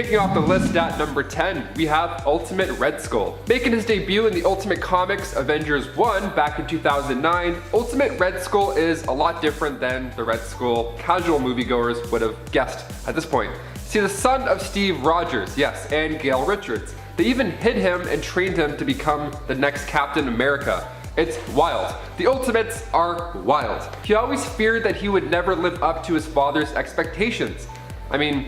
Kicking off the list at number 10, we have Ultimate Red Skull. Making his debut in the Ultimate Comics Avengers 1 back in 2009, Ultimate Red Skull is a lot different than the Red Skull casual moviegoers would have guessed at this point. See, the son of Steve Rogers, yes, and Gail Richards. They even hid him and trained him to become the next Captain America. It's wild. The Ultimates are wild. He always feared that he would never live up to his father's expectations. I mean,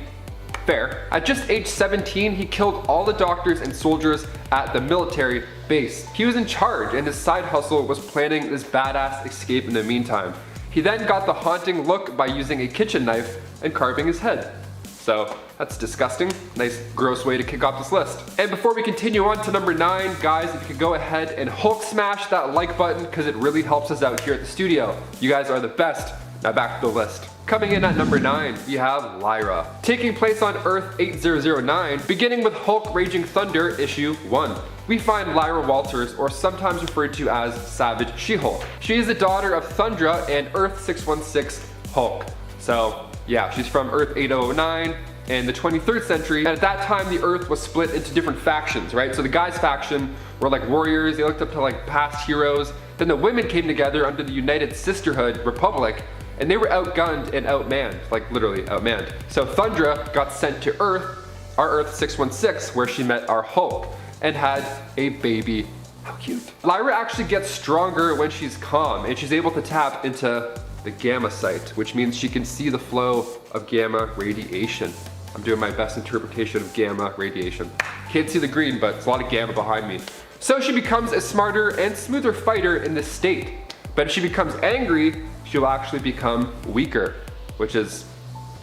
fair. At just age 17, he killed all the doctors and soldiers at the military base. He was in charge, and his side hustle was planning this badass escape in the meantime. He then got the haunting look by using a kitchen knife and carving his head. So that's disgusting. Nice gross way to kick off this list. And before we continue on to number 9, guys, if you could go ahead and Hulk smash that like button because it really helps us out here at the studio. You guys are the best. Now back to the list. Coming in at number 9, we have Lyra. Taking place on Earth 8009, beginning with Hulk Raging Thunder issue 1. We find Lyra Walters, or sometimes referred to as Savage She-Hulk. She is the daughter of Thundra and Earth 616 Hulk. So yeah, she's from Earth 8009 in the 23rd century, and at that time the Earth was split into different factions, right? So the guys' faction were like warriors, they looked up to like past heroes. Then the women came together under the United Sisterhood Republic, and they were outgunned and outmanned, like literally outmanned. So Thundra got sent to Earth, our Earth 616, where she met our Hulk, and had a baby. How cute. Lyra actually gets stronger when she's calm, and she's able to tap into the gamma sight, which means she can see the flow of gamma radiation. I'm doing my best interpretation of gamma radiation. Can't see the green, but there's a lot of gamma behind me. So she becomes a smarter and smoother fighter in this state. But if she becomes angry, she'll actually become weaker, which is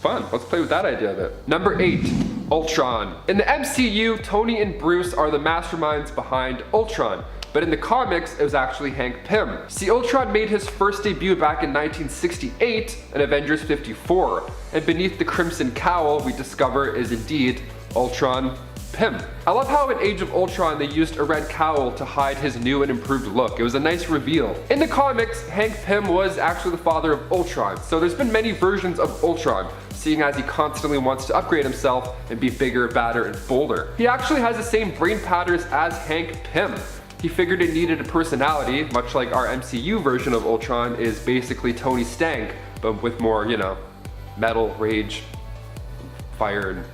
fun. Let's play with that idea a bit. Number 8, Ultron. In the MCU, Tony and Bruce are the masterminds behind Ultron. But in the comics, it was actually Hank Pym. See, Ultron made his first debut back in 1968 in Avengers 54. And beneath the crimson cowl, we discover is indeed Ultron Pym. I love how in Age of Ultron they used a red cowl to hide his new and improved look. It was a nice reveal. In the comics, Hank Pym was actually the father of Ultron. So there's been many versions of Ultron, seeing as he constantly wants to upgrade himself and be bigger, badder, and bolder. He actually has the same brain patterns as Hank Pym. He figured it needed a personality, much like our MCU version of Ultron is basically Tony Stank, but with more, you know, metal, rage, fire, and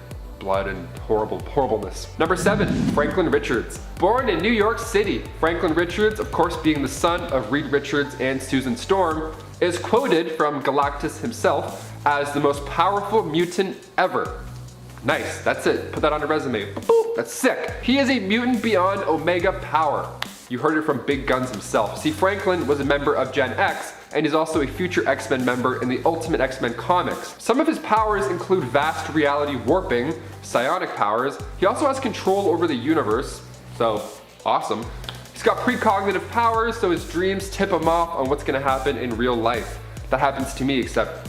blood, and horribleness. Number 7, Franklin Richards. Born in New York City, Franklin Richards, of course being the son of Reed Richards and Susan Storm, is quoted from Galactus himself as the most powerful mutant ever. Nice, that's it. Put that on a resume. Boop, that's sick. He is a mutant beyond Omega power. You heard it from Big Guns himself. See, Franklin was a member of Gen X, and he's also a future X-Men member in the Ultimate X-Men comics. Some of his powers include vast reality warping, psionic powers. He also has control over the universe, so awesome. He's got precognitive powers, so his dreams tip him off on what's gonna happen in real life. That happens to me, except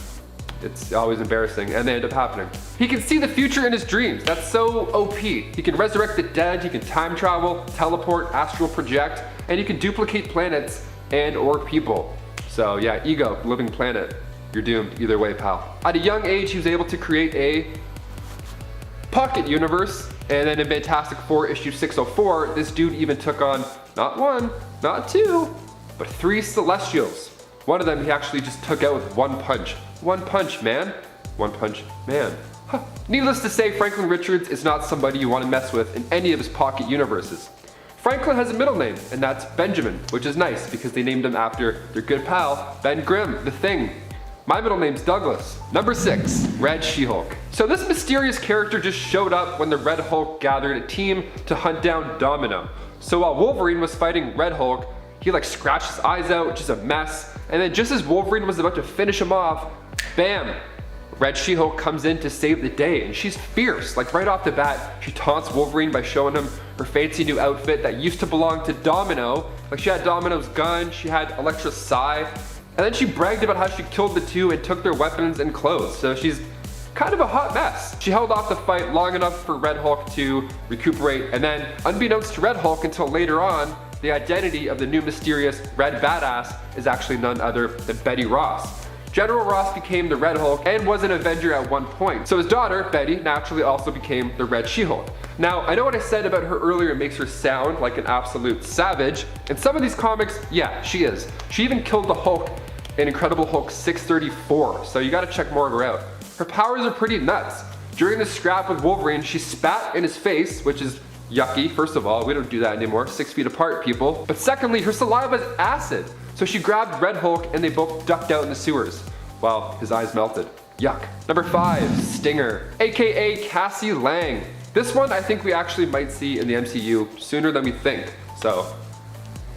it's always embarrassing, and they end up happening. He can see the future in his dreams. That's so OP. He can resurrect the dead, he can time travel, teleport, astral project, and he can duplicate planets and or people. So yeah, ego, living planet. You're doomed either way, pal. At a young age, he was able to create a pocket universe, and then in Fantastic Four issue 604, this dude even took on not 1, not 2, but 3 Celestials. One of them he actually just took out with 1 punch. 1 punch, man. 1 punch, man. Huh. Needless to say, Franklin Richards is not somebody you want to mess with in any of his pocket universes. Franklin has a middle name, and that's Benjamin, which is nice because they named him after their good pal, Ben Grimm, the Thing. My middle name's Douglas. Number 6, Red She-Hulk. So this mysterious character just showed up when the Red Hulk gathered a team to hunt down Domino. So while Wolverine was fighting Red Hulk, he like scratched his eyes out, which is a mess. And then just as Wolverine was about to finish him off, bam! Red She-Hulk comes in to save the day, and she's fierce. Like right off the bat, she taunts Wolverine by showing him her fancy new outfit that used to belong to Domino. Like she had Domino's gun, she had Elektra's sai, and then she bragged about how she killed the two and took their weapons and clothes. So she's kind of a hot mess. She held off the fight long enough for Red Hulk to recuperate, and then unbeknownst to Red Hulk until later on, the identity of the new mysterious Red Badass is actually none other than Betty Ross. General Ross became the Red Hulk and was an Avenger at one point. So his daughter, Betty, naturally also became the Red She-Hulk. Now, I know what I said about her earlier makes her sound like an absolute savage. In some of these comics, yeah, she is. She even killed the Hulk in Incredible Hulk 634, so you gotta check more of her out. Her powers are pretty nuts. During the scrap with Wolverine, she spat in his face, which is yucky. First of all, we don't do that anymore. 6 feet apart, people. But secondly, her saliva is acid. So she grabbed Red Hulk and they both ducked out in the sewers while his eyes melted. Yuck. Number 5, Stinger, aka Cassie Lang. This one I think we actually might see in the MCU sooner than we think. So,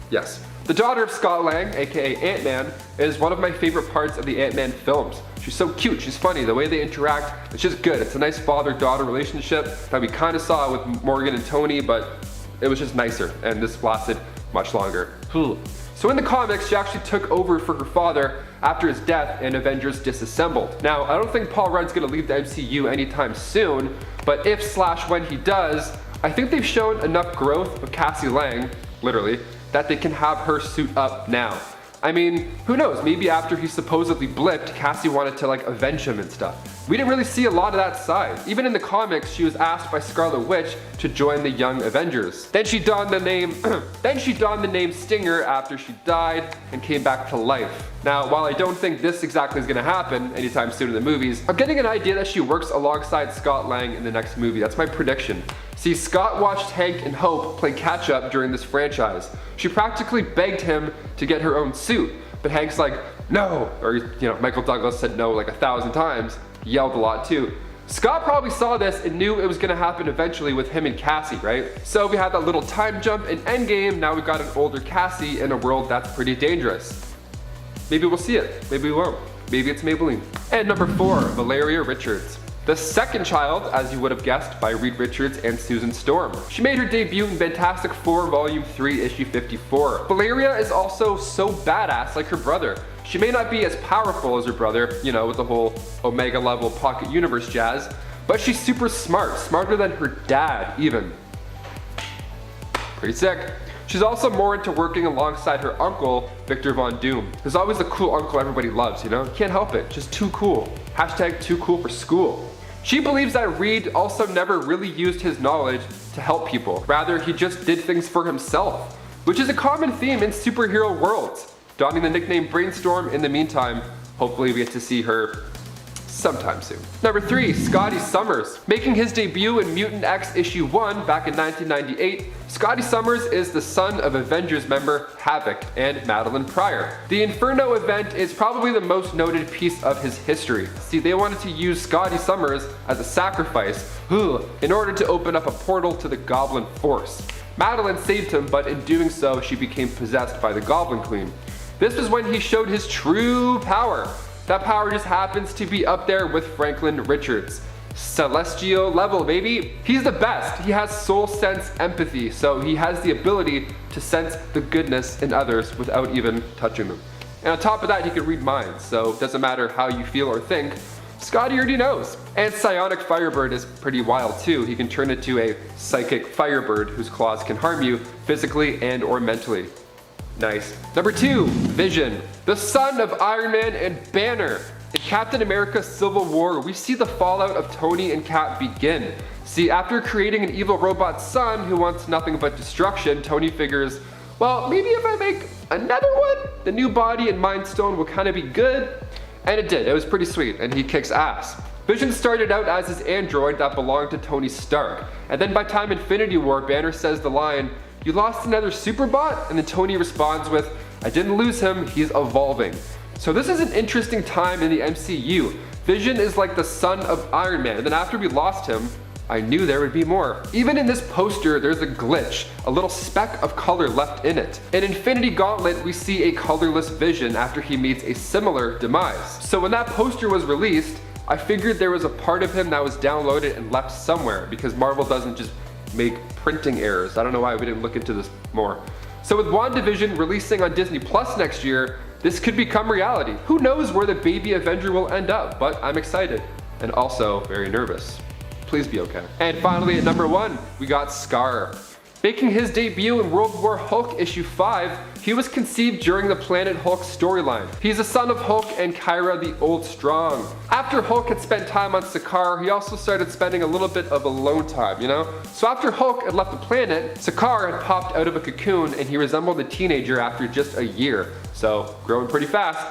yes. The daughter of Scott Lang, aka Ant-Man, is one of my favorite parts of the Ant-Man films. She's so cute, she's funny, the way they interact, it's just good. It's a nice father-daughter relationship that we kind of saw with Morgan and Tony, but it was just nicer, and this lasted much longer. So in the comics, she actually took over for her father after his death and Avengers disassembled. Now, I don't think Paul Rudd's gonna leave the MCU anytime soon, but if/when he does, I think they've shown enough growth with Cassie Lang, literally, that they can have her suit up now. I mean, who knows, maybe after he supposedly blipped, Cassie wanted to like avenge him and stuff. We didn't really see a lot of that side. Even in the comics, she was asked by Scarlet Witch to join the Young Avengers. Then she donned the name Stinger after she died and came back to life. Now, while I don't think this exactly is gonna happen anytime soon in the movies, I'm getting an idea that she works alongside Scott Lang in the next movie. That's my prediction. See, Scott watched Hank and Hope play catch up during this franchise. She practically begged him to get her own suit, but Hank's like, no, or Michael Douglas said no like 1,000 times. He yelled a lot too. Scott probably saw this and knew it was gonna happen eventually with him and Cassie, right? So we had that little time jump in Endgame, now we've got an older Cassie in a world that's pretty dangerous. Maybe we'll see it, maybe we won't. Maybe it's Maybelline. And number 4, Valeria Richards. The second child, as you would have guessed, by Reed Richards and Susan Storm. She made her debut in Fantastic Four Volume 3, Issue 54. Valeria is also so badass like her brother. She may not be as powerful as her brother, with the whole Omega level pocket universe jazz, but she's super smart, smarter than her dad even. Pretty sick. She's also more into working alongside her uncle, Victor Von Doom. There's always the cool uncle everybody loves, Can't help it, just too cool. Hashtag too cool for school. She believes that Reed also never really used his knowledge to help people. Rather, he just did things for himself, which is a common theme in superhero worlds. Donning the nickname Brainstorm in the meantime, hopefully we get to see her sometime soon. Number 3, Scotty Summers. Making his debut in Mutant X issue 1 back in 1998, Scotty Summers is the son of Avengers member Havoc and Madeline Pryor. The Inferno event is probably the most noted piece of his history. See, they wanted to use Scotty Summers as a sacrifice in order to open up a portal to the Goblin Force. Madeline saved him, but in doing so, she became possessed by the Goblin Queen. This was when he showed his true power. That power just happens to be up there with Franklin Richards. Celestial level, baby. He's the best. He has soul sense empathy, so he has the ability to sense the goodness in others without even touching them. And on top of that, he can read minds, so it doesn't matter how you feel or think, Scotty already knows. And Psionic Firebird is pretty wild too. He can turn into a psychic firebird whose claws can harm you physically and or mentally. Nice. Number 2, Vision, the son of Iron Man and Banner. In Captain America Civil War, we see the fallout of Tony and Cap begin. See, after creating an evil robot son who wants nothing but destruction, Tony figures, well, maybe if I make another one, the new body and Mind Stone will kind of be good. And it did, it was pretty sweet, and he kicks ass. Vision started out as his android that belonged to Tony Stark, and then by time Infinity War, Banner says the line, "You lost another Superbot?" And then Tony responds with, "I didn't lose him, he's evolving." So this is an interesting time in the MCU. Vision is like the son of Iron Man, and then after we lost him, I knew there would be more. Even in this poster, there's a glitch, a little speck of color left in it. In Infinity Gauntlet, we see a colorless Vision after he meets a similar demise. So when that poster was released, I figured there was a part of him that was downloaded and left somewhere, because Marvel doesn't just make printing errors. I don't know why we didn't look into this more. So with WandaVision releasing on Disney Plus next year, this could become reality. Who knows where the baby Avenger will end up, but I'm excited and also very nervous. Please be okay. And finally at number 1, we got Scar. Making his debut in World War Hulk issue 5, he was conceived during the Planet Hulk storyline. He's a son of Hulk and Kyra the Old Strong. After Hulk had spent time on Sakaar, he also started spending a little bit of alone time, you know? So after Hulk had left the planet, Sakaar had popped out of a cocoon and he resembled a teenager after just a year, so growing pretty fast.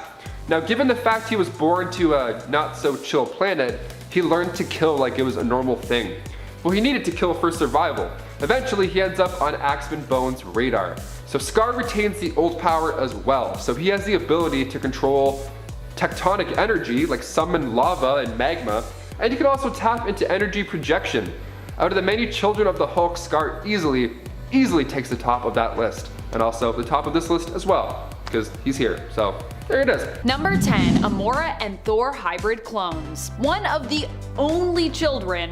Now given the fact he was born to a not so chill planet, he learned to kill like it was a normal thing. Well, he needed to kill for survival. Eventually he ends up on Axman Bone's radar. So Sakaar retains the old power as well, so he has the ability to control tectonic energy like summon lava and magma, and he can also tap into energy projection. Out of the many children of the Hulk, Sakaar easily takes the top of that list, and also the top of this list as well, because he's here, so there it is. Number 10, Amora and Thor hybrid clones. One of the only children,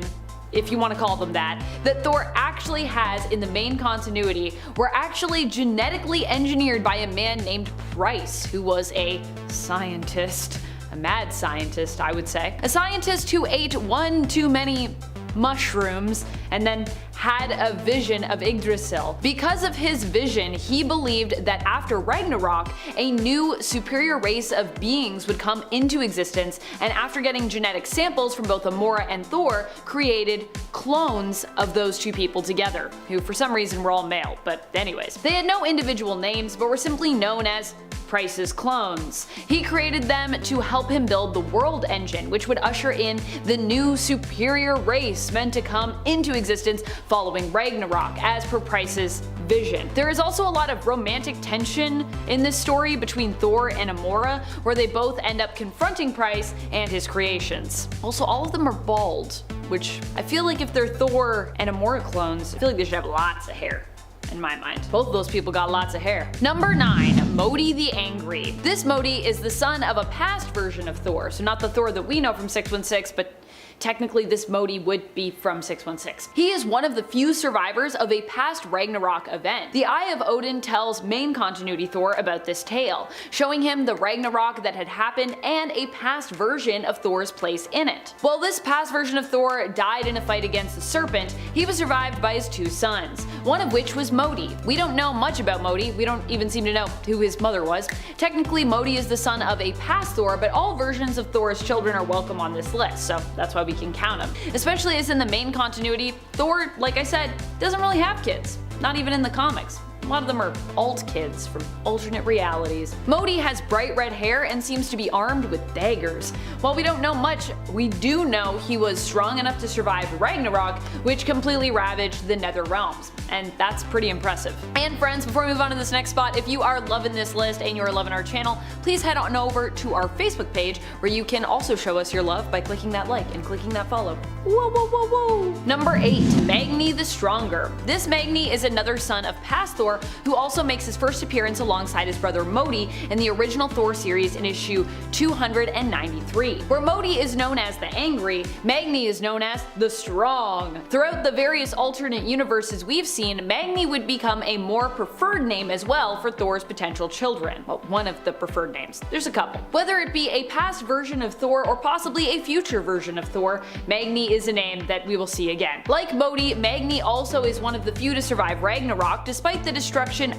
if you want to call them that Thor actually has in the main continuity were actually genetically engineered by a man named Price, who was a scientist. A mad scientist, I would say. A scientist who ate one too many mushrooms and then had a vision of Yggdrasil. Because of his vision, he believed that after Ragnarok, a new superior race of beings would come into existence, and after getting genetic samples from both Amora and Thor, created clones of those two people together, who for some reason were all male, but anyways. They had no individual names, but were simply known as Price's clones. He created them to help him build the world engine, which would usher in the new superior race meant to come into existence following Ragnarok, as per Price's vision. There is also a lot of romantic tension in this story between Thor and Amora, where they both end up confronting Price and his creations. Also, all of them are bald, which I feel like if they're Thor and Amora clones, I feel like they should have lots of hair. In my mind. Both of those people got lots of hair. Number 9, Modi the Angry. This Modi is the son of a past version of Thor, so not the Thor that we know from 616, but technically this Modi would be from 616. He is one of the few survivors of a past Ragnarok event. The Eye of Odin tells main continuity Thor about this tale, showing him the Ragnarok that had happened and a past version of Thor's place in it. While this past version of Thor died in a fight against the serpent, he was survived by his two sons, one of which was Modi. We don't know much about Modi, we don't even seem to know who his mother was. Technically, Modi is the son of a past Thor, but all versions of Thor's children are welcome on this list, so that's why we can count them. Especially as in the main continuity, Thor, like I said, doesn't really have kids. Not even in the comics. A lot of them are alt kids from alternate realities. Modi has bright red hair and seems to be armed with daggers. While we don't know much, we do know he was strong enough to survive Ragnarok, which completely ravaged the Nether Realms, and that's pretty impressive. And friends, before we move on to this next spot, if you are loving this list and you are loving our channel, please head on over to our Facebook page, where you can also show us your love by clicking that like and clicking that follow. Whoa, whoa, whoa, whoa. Number 8, Magni the Stronger. This Magni is another son of past Thor, who also makes his first appearance alongside his brother Modi in the original Thor series in issue 293. Where Modi is known as the Angry, Magni is known as the Strong. Throughout the various alternate universes we've seen, Magni would become a more preferred name as well for Thor's potential children. Well, one of the preferred names. There's a couple. Whether it be a past version of Thor or possibly a future version of Thor, Magni is a name that we will see again. Like Modi, Magni also is one of the few to survive Ragnarok despite the destruction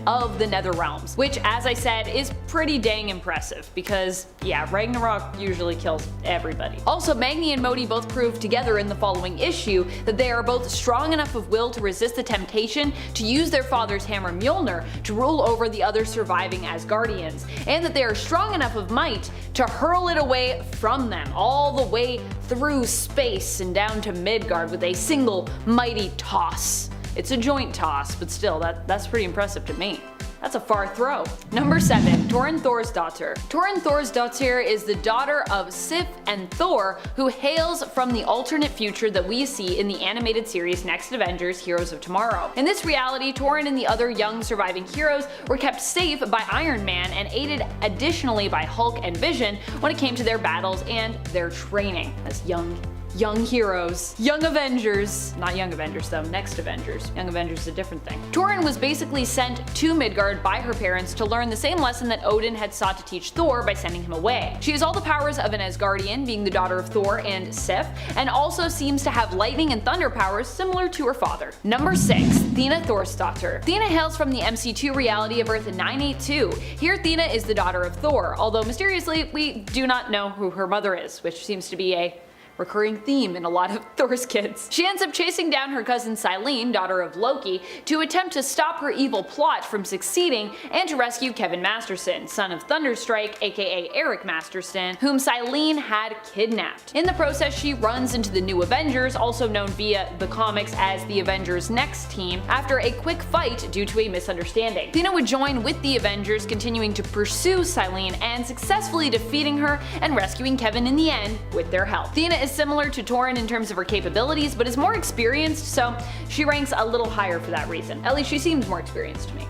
of the Nether Realms, which, as I said, is pretty dang impressive because, yeah, Ragnarok usually kills everybody. Also, Magni and Modi both prove together in the following issue that they are both strong enough of will to resist the temptation to use their father's hammer Mjolnir to rule over the other surviving Asgardians, and that they are strong enough of might to hurl it away from them, all the way through space and down to Midgard with a single mighty toss. It's a joint toss, but still, that's pretty impressive to me. That's a far throw. Number 7, Thorin Thorsdottir. Thorin Thorsdottir is the daughter of Sif and Thor, who hails from the alternate future that we see in the animated series Next Avengers: Heroes of Tomorrow. In this reality, Thorin and the other young surviving heroes were kept safe by Iron Man and aided additionally by Hulk and Vision when it came to their battles and their training as young young heroes, young Avengers. Not young Avengers though, next Avengers. Young Avengers is a different thing. Duran was basically sent to Midgard by her parents to learn the same lesson that Odin had sought to teach Thor by sending him away. She has all the powers of an Asgardian, being the daughter of Thor and Sif, and also seems to have lightning and thunder powers similar to her father. Number 6. Thina Thorsdottir. Thina hails from the MC2 reality of Earth 982. Here Thina is the daughter of Thor, although mysteriously we do not know who her mother is, which seems to be a recurring theme in a lot of Thor's kids. She ends up chasing down her cousin Silene, daughter of Loki, to attempt to stop her evil plot from succeeding and to rescue Kevin Masterson, son of Thunderstrike, aka Eric Masterson, whom Silene had kidnapped. In the process, she runs into the New Avengers, also known via the comics as the Avengers Next Team, after a quick fight due to a misunderstanding. Thina would join with the Avengers, continuing to pursue Silene and successfully defeating her and rescuing Kevin in the end with their help. Thina is similar to Duran in terms of her capabilities, but is more experienced, so she ranks a little higher for that reason. At least she seems more experienced to me.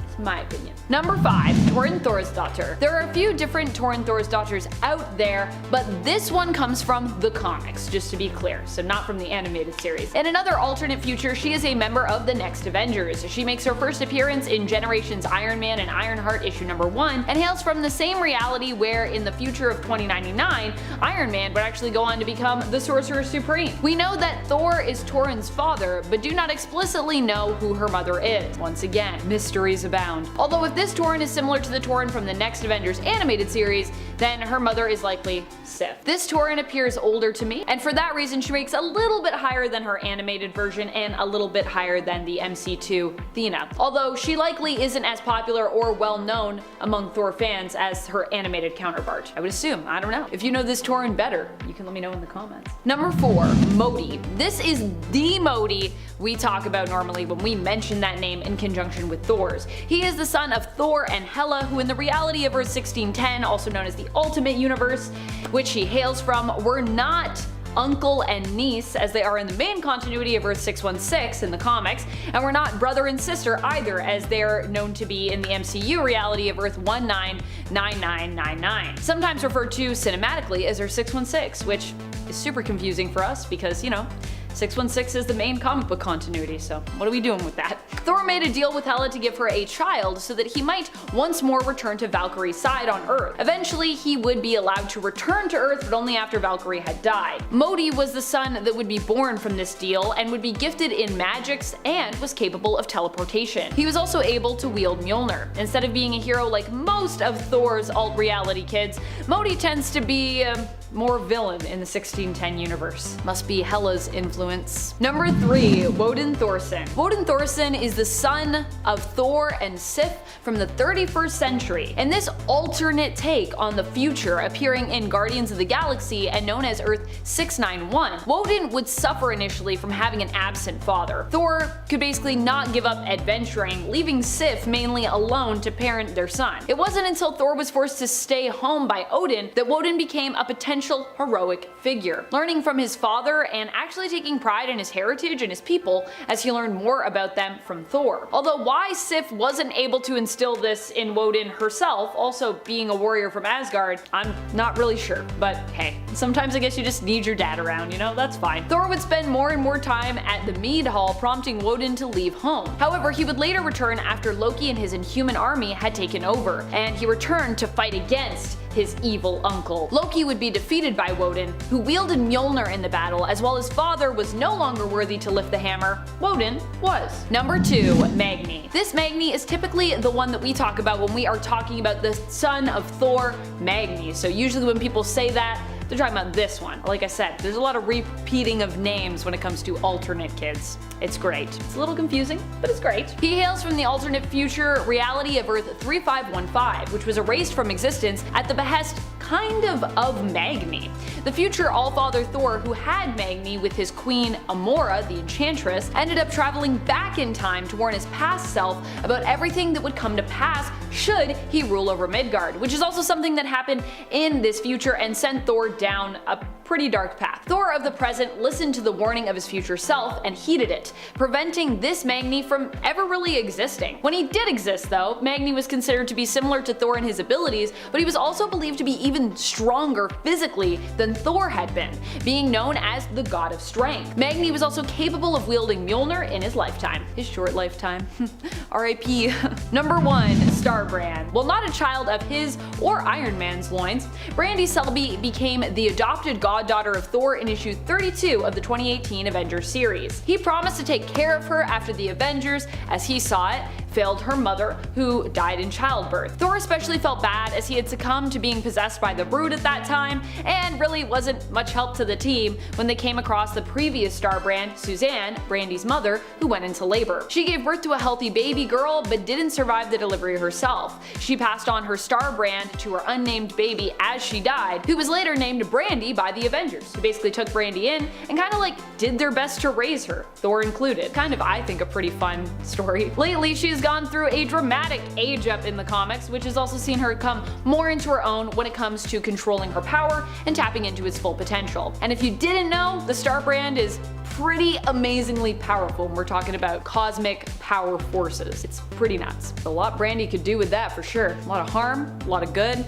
It's my opinion. Number 5. Duran Thorsdottir. There are a few different Duran Thorsdotters out there, but this one comes from the comics, just to be clear, so not from the animated series. In another alternate future, she is a member of the Next Avengers. She makes her first appearance in Generations Iron Man and Ironheart issue number 1, and hails from the same reality where in the future of 2099, Iron Man would actually go on to become the Sorcerer Supreme. We know that Thor is Duran's father, but do not explicitly know who her mother is. Once again, mysteries abound. Although if this Duran is similar to the Duran from the Next Avengers animated series, then her mother is likely Sif. This Duran appears older to me, and for that reason she ranks a little bit higher than her animated version and a little bit higher than the MC2 Thina. Although she likely isn't as popular or well known among Thor fans as her animated counterpart. I would assume, I don't know. If you know this Duran better, you can let me know in the comments. Number 4. Modi. This is the Modi we talk about normally when we mention that name in conjunction with Thor's. He is the son of Thor and Hela, who in the reality of Earth 1610, also known as the Ultimate Universe, which he hails from, were not uncle and niece as they are in the main continuity of Earth 616 in the comics, and were not brother and sister either as they are known to be in the MCU reality of Earth 199999. Sometimes referred to cinematically as Earth 616, which is super confusing for us because, you know, 616 is the main comic book continuity, so what are we doing with that? Thor made a deal with Hela to give her a child so that he might once more return to Valkyrie's side on Earth. Eventually, he would be allowed to return to Earth, but only after Valkyrie had died. Modi was the son that would be born from this deal and would be gifted in magics and was capable of teleportation. He was also able to wield Mjolnir. Instead of being a hero like most of Thor's alt-reality kids, Modi tends to be more villain in the 1610 universe. Must be Hela's influence. Number 3. Woden Thorson. Woden Thorson is the son of Thor and Sif from the 31st century. In this alternate take on the future appearing in Guardians of the Galaxy and known as Earth 691, Woden would suffer initially from having an absent father. Thor could basically not give up adventuring, leaving Sif mainly alone to parent their son. It wasn't until Thor was forced to stay home by Odin that Woden became a potential heroic figure, learning from his father and actually taking pride in his heritage and his people as he learned more about them from Thor. Although why Sif wasn't able to instill this in Woden herself, also being a warrior from Asgard, I'm not really sure, but hey, sometimes I guess you just need your dad around, you know, that's fine. Thor would spend more and more time at the Mead Hall, prompting Woden to leave home. However, he would later return after Loki and his Inhuman army had taken over, and he returned to fight against his evil uncle. Loki would be defeated by Woden, who wielded Mjolnir in the battle, as while his father was no longer worthy to lift the hammer, Woden was. Number 2. Magni. This Magni is typically the one that we talk about when we are talking about the son of Thor, Magni. So usually when people say that, they're talking about this one. Like I said, there's a lot of repeating of names when it comes to alternate kids. It's great. It's a little confusing, but it's great. He hails from the alternate future reality of Earth 3515, which was erased from existence at the behest kind of Magni. The future Allfather Thor, who had Magni with his queen Amora, the Enchantress, ended up traveling back in time to warn his past self about everything that would come to pass should he rule over Midgard, which is also something that happened in this future and sent Thor down a pretty dark path. Thor of the present listened to the warning of his future self and heeded it, preventing this Magni from ever really existing. When he did exist though, Magni was considered to be similar to Thor in his abilities, but he was also believed to be even even stronger physically than Thor had been, being known as the god of strength. Magni was also capable of wielding Mjolnir in his lifetime. His short lifetime. R.I.P. Number 1. Starbrand. While not a child of his or Iron Man's loins, Brandy Selby became the adopted goddaughter of Thor in issue 32 of the 2018 Avengers series. He promised to take care of her after the Avengers, as he saw it, failed her mother, who died in childbirth. Thor especially felt bad as he had succumbed to being possessed by the Brood at that time, and really wasn't much help to the team when they came across the previous Starbrand, Suzanne, Brandy's mother, who went into labor. She gave birth to a healthy baby girl, but didn't survive the delivery herself. She passed on her Starbrand to her unnamed baby as she died, who was later named Brandy by the Avengers, who basically took Brandy in and kinda like did their best to raise her, Thor included. Kind of, I think, a pretty fun story. Lately, she's gone through a dramatic age up in the comics, which has also seen her come more into her own when it comes to controlling her power and tapping into its full potential. And if you didn't know, the Starbrand is pretty amazingly powerful when we're talking about cosmic power forces. It's pretty nuts. A lot Brandy could do with that for sure. A lot of harm, a lot of good.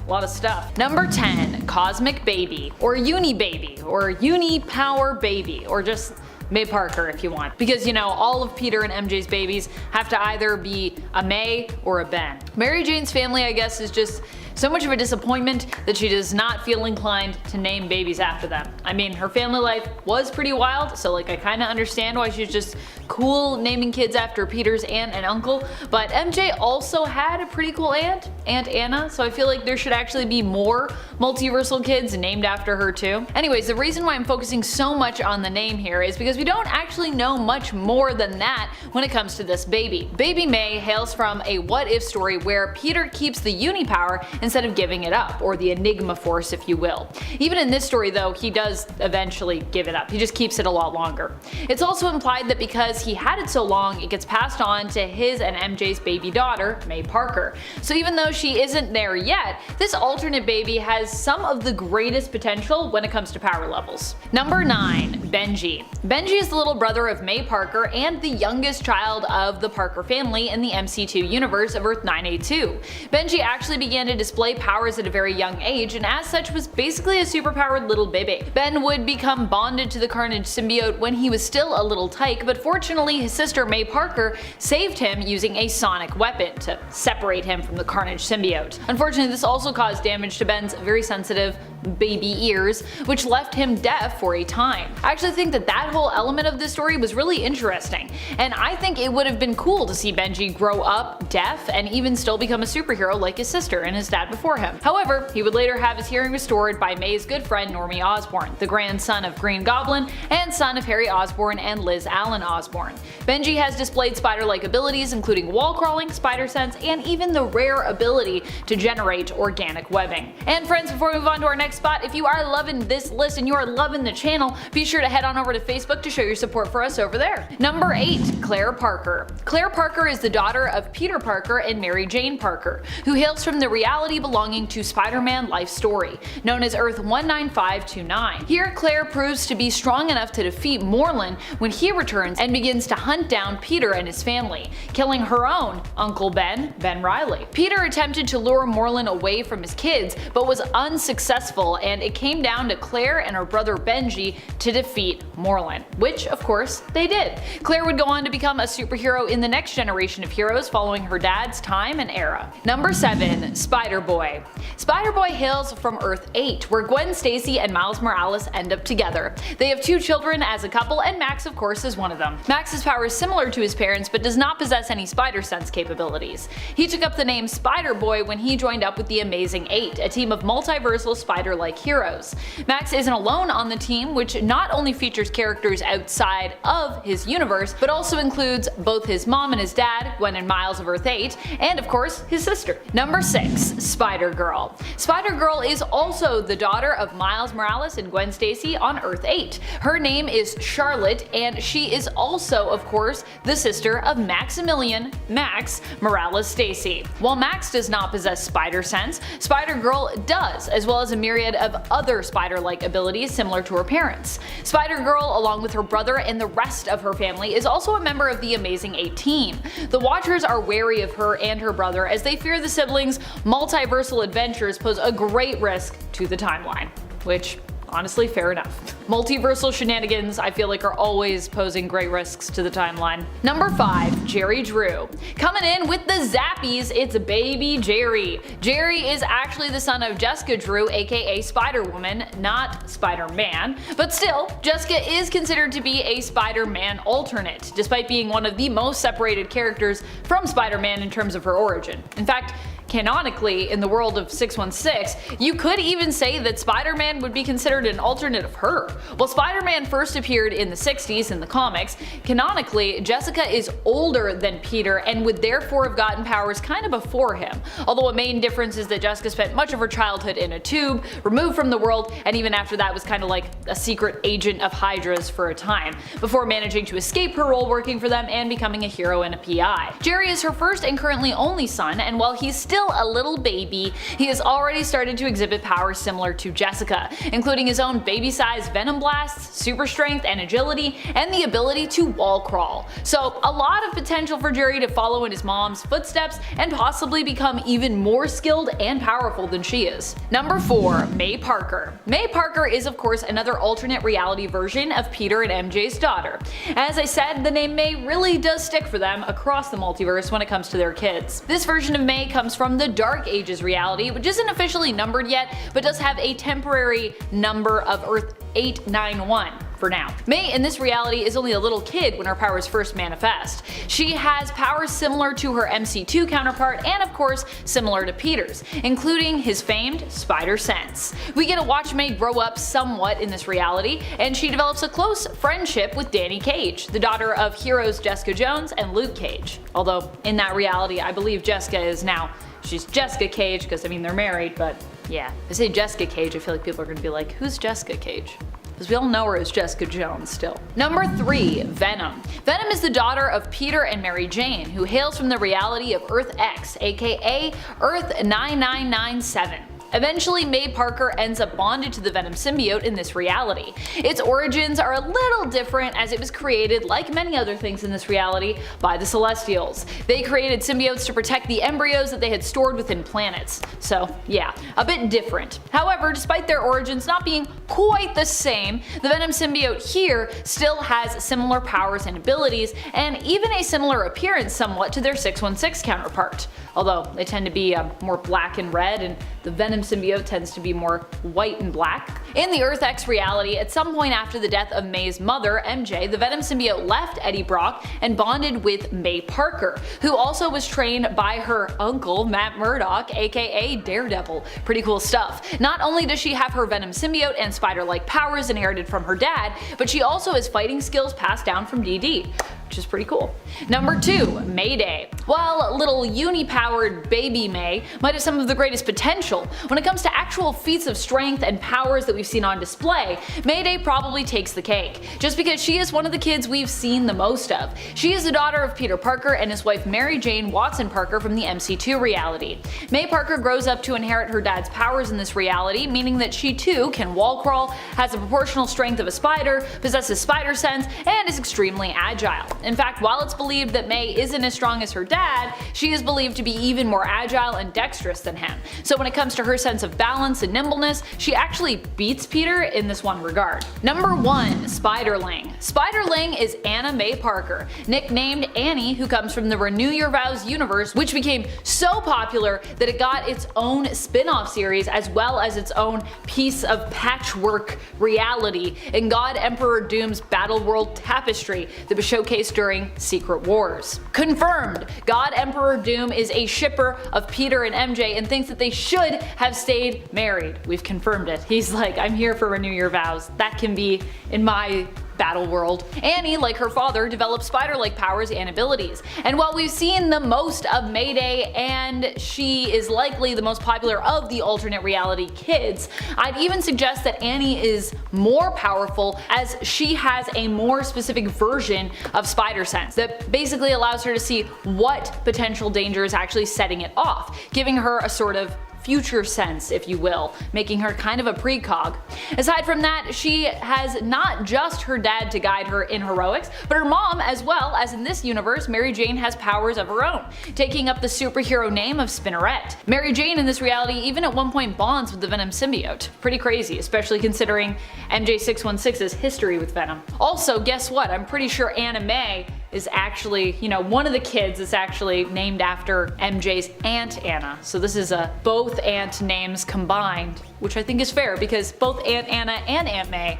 A lot of stuff. Number 10. Cosmic Baby, or Uni Baby, or Uni Power Baby, or just May Parker if you want. Because, you know, all of Peter and MJ's babies have to either be a May or a Ben. Mary Jane's family, I guess, is just so much of a disappointment that she does not feel inclined to name babies after them. I mean, her family life was pretty wild, so like I kinda understand why she's just cool naming kids after Peter's aunt and uncle, but MJ also had a pretty cool aunt, Aunt Anna, so I feel like there should actually be more multiversal kids named after her too. Anyways, the reason why I'm focusing so much on the name here is because we don't actually know much more than that when it comes to this baby. Baby May hails from a what-if story where Peter keeps the uni power instead of giving it up, or the Enigma Force if you will. Even in this story though, he does eventually give it up, he just keeps it a lot longer. It's also implied that because he had it so long, it gets passed on to his and MJ's baby daughter, May Parker. So even though she isn't there yet, this alternate baby has some of the greatest potential when it comes to power levels. Number 9. Benji. Benji is the little brother of May Parker and the youngest child of the Parker family in the MC2 universe of Earth 982. Benji actually began to display powers at a very young age, and as such was basically a superpowered little baby. Ben would become bonded to the Carnage symbiote when he was still a little tyke, but fortunately his sister May Parker saved him using a sonic weapon to separate him from the Carnage symbiote. Unfortunately, this also caused damage to Ben's very sensitive baby ears, which left him deaf for a time. I actually think that that whole element of this story was really interesting, and I think it would have been cool to see Benji grow up deaf and even still become a superhero like his sister and his dad before him. However, he would later have his hearing restored by May's good friend Normie Osborn, the grandson of Green Goblin and son of Harry Osborn and Liz Allen Osborn. Benji has displayed spider-like abilities including wall crawling, spider sense, and even the rare ability to generate organic webbing. And friends, before we move on to our next spot, if you are loving this list and you are loving the channel, be sure to head on over to Facebook to show your support for us over there. Number 8. Claire Parker. Claire Parker is the daughter of Peter Parker and Mary Jane Parker, who hails from the reality belonging to Spider-Man life story, known as Earth 19529. Here, Claire proves to be strong enough to defeat Morlun when he returns and begins to hunt down Peter and his family, killing her own Uncle Ben Riley. Peter attempted to lure Morlun away from his kids, but was unsuccessful, and it came down to Claire and her brother Benji to defeat Morlun, which of course they did. Claire would go on to become a superhero in the next generation of heroes following her dad's time and era. Number 7. Spider-Boy. Spider-Boy hails from Earth 8, where Gwen Stacy and Miles Morales end up together. They have 2 children as a couple, and Max of course is one of them. Max's power is similar to his parents but does not possess any spider sense capabilities. He took up the name Spider-Boy when he joined up with the Amazing 8, a team of multiversal spider-like heroes. Max isn't alone on the team, which not only features characters outside of his universe, but also includes both his mom and his dad, Gwen and Miles of Earth 8, and of course his sister. Number 6. Spider-Girl. Spider-Girl is also the daughter of Miles Morales and Gwen Stacy on Earth 8. Her name is Charlotte, and she is also, of course, the sister of Maximilian Max Morales Stacy. While Max does not possess spider sense, Spider-Girl does, as well as a myriad of other spider-like abilities similar to her parents. Spider-Girl, along with her brother and the rest of her family, is also a member of the Amazing 8 team. The Watchers are wary of her and her brother as they fear the siblings' multiversal adventures pose a great risk to the timeline. Which, honestly, fair enough. Multiversal shenanigans, I feel like, are always posing great risks to the timeline. Number 5. Jerry Drew. Coming in with the zappies, it's baby Jerry. Jerry is actually the son of Jessica Drew, aka Spider-Woman, not Spider-Man, but still, Jessica is considered to be a Spider-Man alternate, despite being one of the most separated characters from Spider-Man in terms of her origin. In fact, canonically, in the world of 616, you could even say that Spider-Man would be considered an alternate of her. While Spider-Man first appeared in the 60s in the comics, canonically, Jessica is older than Peter and would therefore have gotten powers kind of before him. Although a main difference is that Jessica spent much of her childhood in a tube, removed from the world, and even after that was kind of like a secret agent of Hydra's for a time, before managing to escape her role working for them and becoming a hero and a PI. Jerry is her first and currently only son, and while he's still a little baby, he has already started to exhibit powers similar to Jessica, including his own baby-sized venom blasts, super strength and agility, and the ability to wall crawl. So a lot of potential for Jerry to follow in his mom's footsteps and possibly become even more skilled and powerful than she is. Number 4. May Parker. May Parker is of course another alternate reality version of Peter and MJ's daughter. As I said, the name May really does stick for them across the multiverse when it comes to their kids. This version of May comes from the Dark Ages reality, which isn't officially numbered yet, but does have a temporary number of Earth 891 for now. May in this reality is only a little kid when her powers first manifest. She has powers similar to her MC2 counterpart and of course similar to Peter's, including his famed spider sense. We get to watch May grow up somewhat in this reality, and she develops a close friendship with Danny Cage, the daughter of heroes Jessica Jones and Luke Cage. Although in that reality I believe Jessica is now she's Jessica Cage, because I mean they're married, but yeah. If I say Jessica Cage, I feel like people are gonna be like, who's Jessica Cage? Because we all know her as Jessica Jones still. Number 3. Venom. Venom is the daughter of Peter and Mary Jane, who hails from the reality of Earth X, aka Earth 9997. Eventually, May Parker ends up bonded to the Venom symbiote in this reality. Its origins are a little different as it was created, like many other things in this reality, by the Celestials. They created symbiotes to protect the embryos that they had stored within planets. So yeah, a bit different. However, despite their origins not being quite the same, the Venom symbiote here still has similar powers and abilities, and even a similar appearance somewhat to their 616 counterpart. Although they tend to be more black and red, and the Venom symbiote tends to be more white and black. In the Earth X reality, at some point after the death of May's mother, MJ, the Venom symbiote left Eddie Brock and bonded with May Parker, who also was trained by her uncle, Matt Murdock, aka Daredevil. Pretty cool stuff. Not only does she have her Venom symbiote and spider-like powers inherited from her dad, but she also has fighting skills passed down from DD, which is pretty cool. Number 2. Mayday. While little uni-powered baby May might have some of the greatest potential, when it comes to actual feats of strength and powers that we've seen on display, Mayday probably takes the cake, just because she is one of the kids we've seen the most of. She is the daughter of Peter Parker and his wife Mary Jane Watson Parker from the MC2 reality. May Parker grows up to inherit her dad's powers in this reality, meaning that she too can wall crawl, has the proportional strength of a spider, possesses spider sense, and is extremely agile. In fact, while it's believed that May isn't as strong as her dad, she is believed to be even more agile and dexterous than him. So when it comes to her sense of balance and nimbleness, she actually beats Peter in this one regard. Number 1. Spiderling. Spiderling is Anna May Parker, nicknamed Annie, who comes from the Renew Your Vows universe, which became so popular that it got its own spin-off series as well as its own piece of patchwork reality in God Emperor Doom's Battle World Tapestry that was showcased during Secret Wars. Confirmed! God Emperor Doom is a shipper of Peter and MJ and thinks that they should have stayed married. We've confirmed it. He's like, I'm here for Renew Your Vows. That can be in my battle world. Annie, like her father, develops spider-like powers and abilities. And while we've seen the most of Mayday and she is likely the most popular of the alternate reality kids, I'd even suggest that Annie is more powerful as she has a more specific version of spider sense that basically allows her to see what potential danger is actually setting it off, giving her a sort of future sense, if you will, making her kind of a precog. Aside from that, she has not just her dad to guide her in heroics, but her mom as well, as in this universe, Mary Jane has powers of her own, taking up the superhero name of Spinneret. Mary Jane in this reality even at one point bonds with the Venom symbiote. Pretty crazy, especially considering MJ616's history with Venom. Also, guess what? I'm pretty sure Anna May is actually, one of the kids is actually named after MJ's Aunt Anna. So this is both aunt names combined, which I think is fair because both Aunt Anna and Aunt May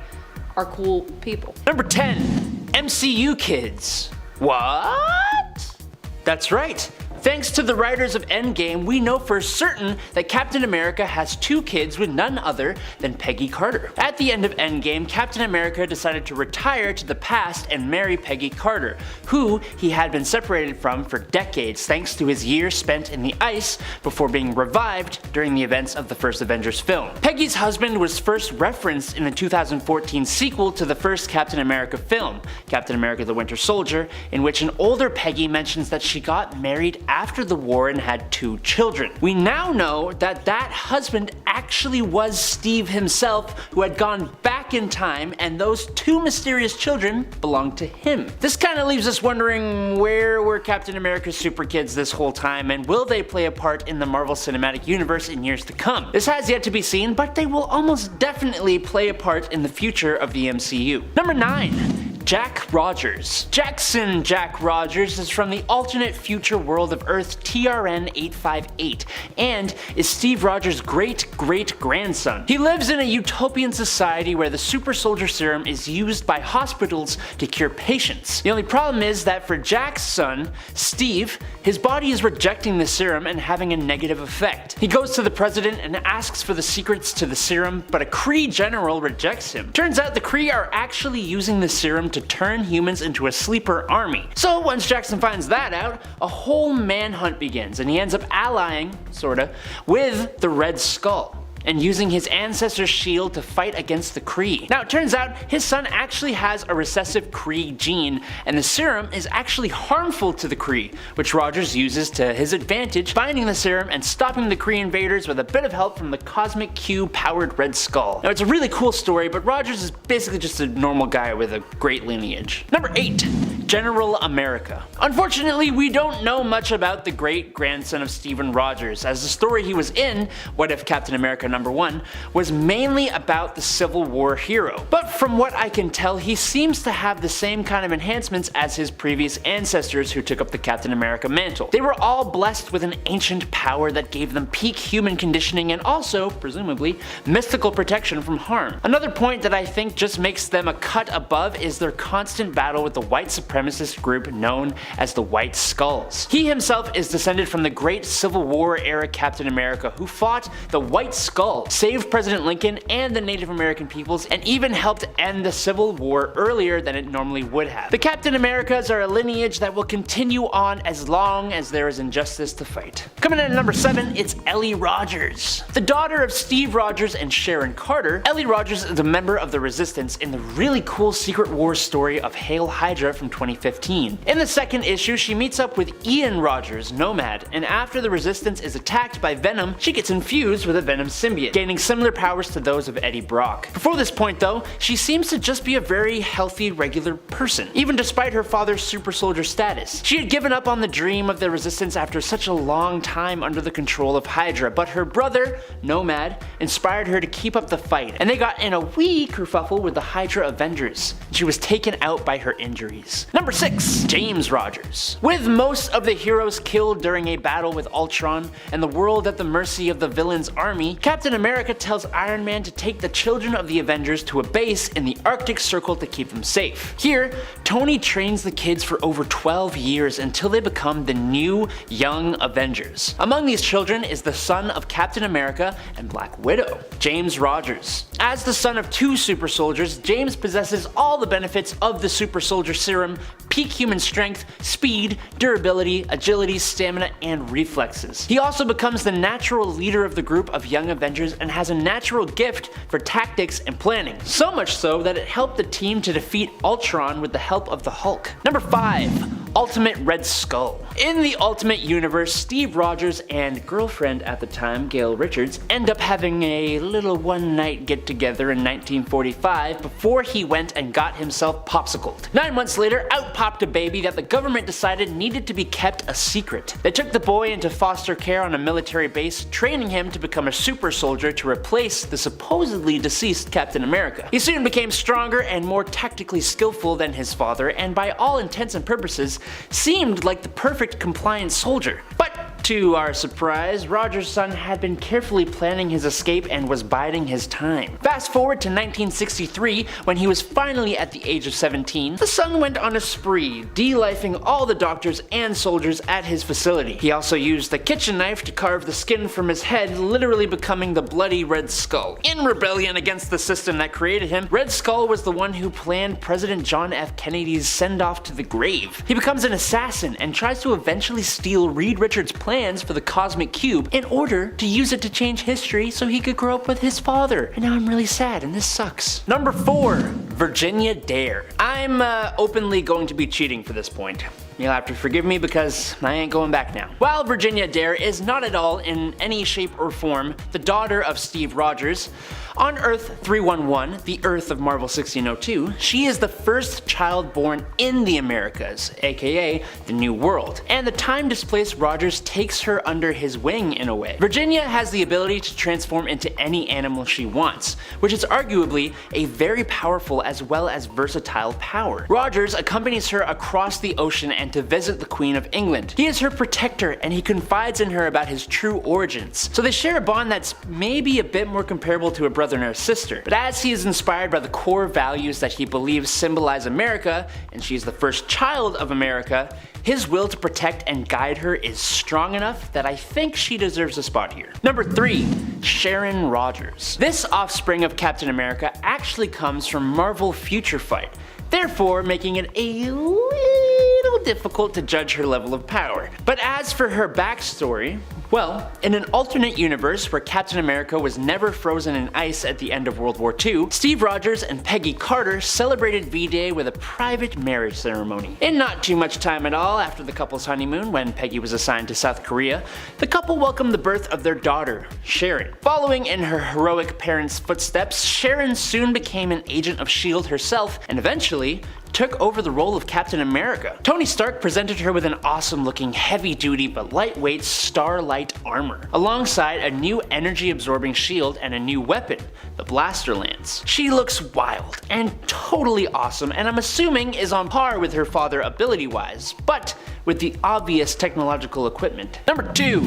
are cool people. Number 10. MCU kids. What? That's right. Thanks to the writers of Endgame, we know for certain that Captain America has 2 kids with none other than Peggy Carter. At the end of Endgame, Captain America decided to retire to the past and marry Peggy Carter, who he had been separated from for decades thanks to his years spent in the ice before being revived during the events of the first Avengers film. Peggy's husband was first referenced in the 2014 sequel to the first Captain America film, Captain America the Winter Soldier, in which an older Peggy mentions that she got married after the war and had 2 children. We now know that that husband actually was Steve himself, who had gone back in time, and those 2 mysterious children belonged to him. This kind of leaves us wondering, where were Captain America's super kids this whole time, and will they play a part in the Marvel Cinematic Universe in years to come? This has yet to be seen, but they will almost definitely play a part in the future of the MCU. Number 9. Jack Rogers. Jackson Jack Rogers is from the alternate future world of Earth TRN-858 and is Steve Rogers' great-great-grandson. He lives in a utopian society where the super soldier serum is used by hospitals to cure patients. The only problem is that for Jack's son, Steve, his body is rejecting the serum and having a negative effect. He goes to the president and asks for the secrets to the serum, but a Kree general rejects him. Turns out the Kree are actually using the serum to turn humans into a sleeper army. So once Jackson finds that out, a whole manhunt begins and he ends up allying, sorta, with the Red Skull and using his ancestor's shield to fight against the Kree. Now it turns out his son actually has a recessive Kree gene, and the serum is actually harmful to the Kree, which Rogers uses to his advantage, finding the serum and stopping the Kree invaders with a bit of help from the Cosmic Q powered Red Skull. Now it's a really cool story, but Rogers is basically just a normal guy with a great lineage. Number 8. General America. Unfortunately, we don't know much about the great-grandson of Steven Rogers, as the story he was in, What If Captain America #1, was mainly about the Civil War hero. But from what I can tell, he seems to have the same kind of enhancements as his previous ancestors who took up the Captain America mantle. They were all blessed with an ancient power that gave them peak human conditioning and also, presumably, mystical protection from harm. Another point that I think just makes them a cut above is their constant battle with the white supremacist group known as the White Skulls. He himself is descended from the great Civil War era Captain America who fought the White Skull, saved President Lincoln and the Native American peoples, and even helped end the Civil War earlier than it normally would have. The Captain Americas are a lineage that will continue on as long as there is injustice to fight. Coming in at number 7, it's Ellie Rogers. The daughter of Steve Rogers and Sharon Carter, Ellie Rogers is a member of the Resistance in the really cool Secret Wars story of Hail Hydra from 2015. In the second issue, she meets up with Ian Rogers, Nomad, and after the Resistance is attacked by Venom, she gets infused with a Venom symbiote, gaining similar powers to those of Eddie Brock. Before this point though, she seems to just be a very healthy, regular person, even despite her father's super soldier status. She had given up on the dream of the Resistance after such a long time under the control of Hydra, but her brother, Nomad, inspired her to keep up the fight, and they got in a wee kerfuffle with the Hydra Avengers. She was taken out by her injuries. Number 6. James Rogers. With most of the heroes killed during a battle with Ultron and the world at the mercy of the villain's army, Captain America tells Iron Man to take the children of the Avengers to a base in the Arctic Circle to keep them safe. Here, Tony trains the kids for over 12 years until they become the new young Avengers. Among these children is the son of Captain America and Black Widow, James Rogers. As the son of 2 super soldiers, James possesses all the benefits of the super soldier serum: peak human strength, speed, durability, agility, stamina, and reflexes. He also becomes the natural leader of the group of young Avengers and has a natural gift for tactics and planning. So much so that it helped the team to defeat Ultron with the help of the Hulk. Number 5. Ultimate Red Skull. In the Ultimate Universe, Steve Rogers and girlfriend at the time, Gail Richards, end up having a little one-night get-together in 1945 before he went and got himself popsicled. 9 months later, out popped a baby that the government decided needed to be kept a secret. They took the boy into foster care on a military base, training him to become a super soldier to replace the supposedly deceased Captain America. He soon became stronger and more tactically skillful than his father, and by all intents and purposes, seemed like the perfect compliant soldier. But to our surprise, Rogers' son had been carefully planning his escape and was biding his time. Fast forward to 1963, when he was finally at the age of 17, the son went on a spree, de-lifing all the doctors and soldiers at his facility. He also used the kitchen knife to carve the skin from his head, literally becoming the bloody Red Skull. In rebellion against the system that created him, Red Skull was the one who planned President John F. Kennedy's send-off to the grave. He becomes an assassin and tries to eventually steal Reed Richards' plans for the Cosmic Cube in order to use it to change history so he could grow up with his father. And now I'm really sad and this sucks. Number 4. Virginia Dare. I'm openly going to be cheating for this point. You'll have to forgive me because I ain't going back now. While Virginia Dare is not at all in any shape or form the daughter of Steve Rogers, on Earth 311, the Earth of Marvel 1602, she is the first child born in the Americas, aka the New World, and the time-displaced Rogers takes her under his wing in a way. Virginia has the ability to transform into any animal she wants, which is arguably a very powerful as well as versatile power. Rogers accompanies her across the ocean and to visit the Queen of England. He is her protector and he confides in her about his true origins, so they share a bond that's maybe a bit more comparable to a brother and a sister. But as he is inspired by the core values that he believes symbolize America, and she is the first child of America, his will to protect and guide her is strong enough that I think she deserves a spot here. Number 3. Sharon Rogers. This offspring of Captain America actually comes from Marvel Future Fight, therefore making it a little difficult to judge her level of power. But as for her backstory, well, in an alternate universe where Captain America was never frozen in ice at the end of World War II, Steve Rogers and Peggy Carter celebrated V-Day with a private marriage ceremony. In not too much time at all after the couple's honeymoon, when Peggy was assigned to South Korea, the couple welcomed the birth of their daughter, Sharon. Following in her heroic parents' footsteps, Sharon soon became an agent of S.H.I.E.L.D. herself, and eventually took over the role of Captain America. Tony Stark presented her with an awesome looking heavy-duty but lightweight Starlight armor, alongside a new energy-absorbing shield and a new weapon, the Blaster Lance. She looks wild and totally awesome, and I'm assuming is on par with her father ability-wise, but with the obvious technological equipment. Number 2.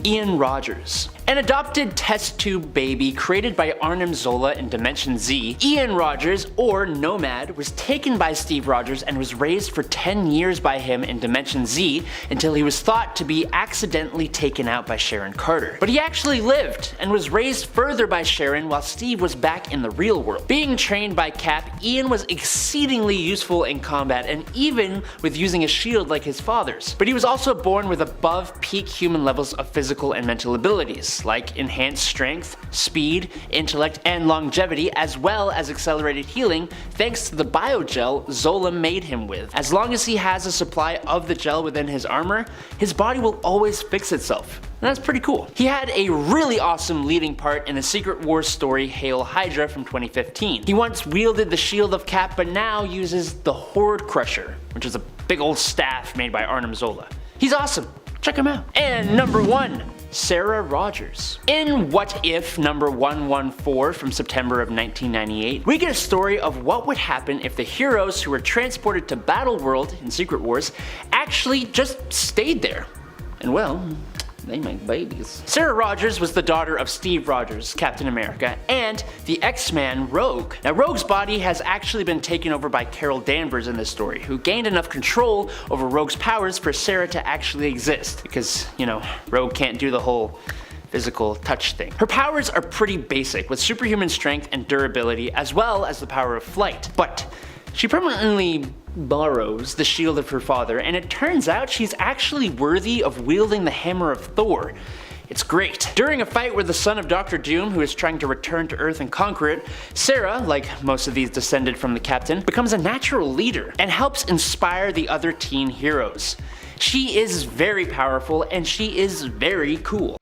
Ian Rogers. An adopted test tube baby created by Arnim Zola in Dimension Z, Ian Rogers, or Nomad, was taken by Steve Rogers and was raised for 10 years by him in Dimension Z until he was thought to be accidentally taken out by Sharon Carter. But he actually lived and was raised further by Sharon while Steve was back in the real world. Being trained by Cap, Ian was exceedingly useful in combat and even with using a shield like his father's. But he was also born with above peak human levels of physical and mental abilities, like enhanced strength, speed, intellect, and longevity, as well as accelerated healing thanks to the biogel Zola made him with. As long as he has a supply of the gel within his armor, his body will always fix itself. And that's pretty cool. He had a really awesome leading part in the Secret Wars story Hail Hydra from 2015. He once wielded the shield of Cap, but now uses the Horde Crusher, which is a big old staff made by Arnim Zola. He's awesome. Check him out. And number 1. Sarah Rogers. In What If number 114 from September of 1998, we get a story of what would happen if the heroes who were transported to Battleworld in Secret Wars actually just stayed there. And well, they make babies. Sarah Rogers was the daughter of Steve Rogers, Captain America, and the X-Man Rogue. Now Rogue's body has actually been taken over by Carol Danvers in this story, who gained enough control over Rogue's powers for Sarah to actually exist, because, you know, Rogue can't do the whole physical touch thing. Her powers are pretty basic, with superhuman strength and durability, as well as the power of flight. But she permanently borrows the shield of her father, and it turns out she's actually worthy of wielding the hammer of Thor. It's great. During a fight with the son of Dr. Doom, who is trying to return to Earth and conquer it, Sarah, like most of these descended from the Captain, becomes a natural leader and helps inspire the other teen heroes. She is very powerful and she is very cool.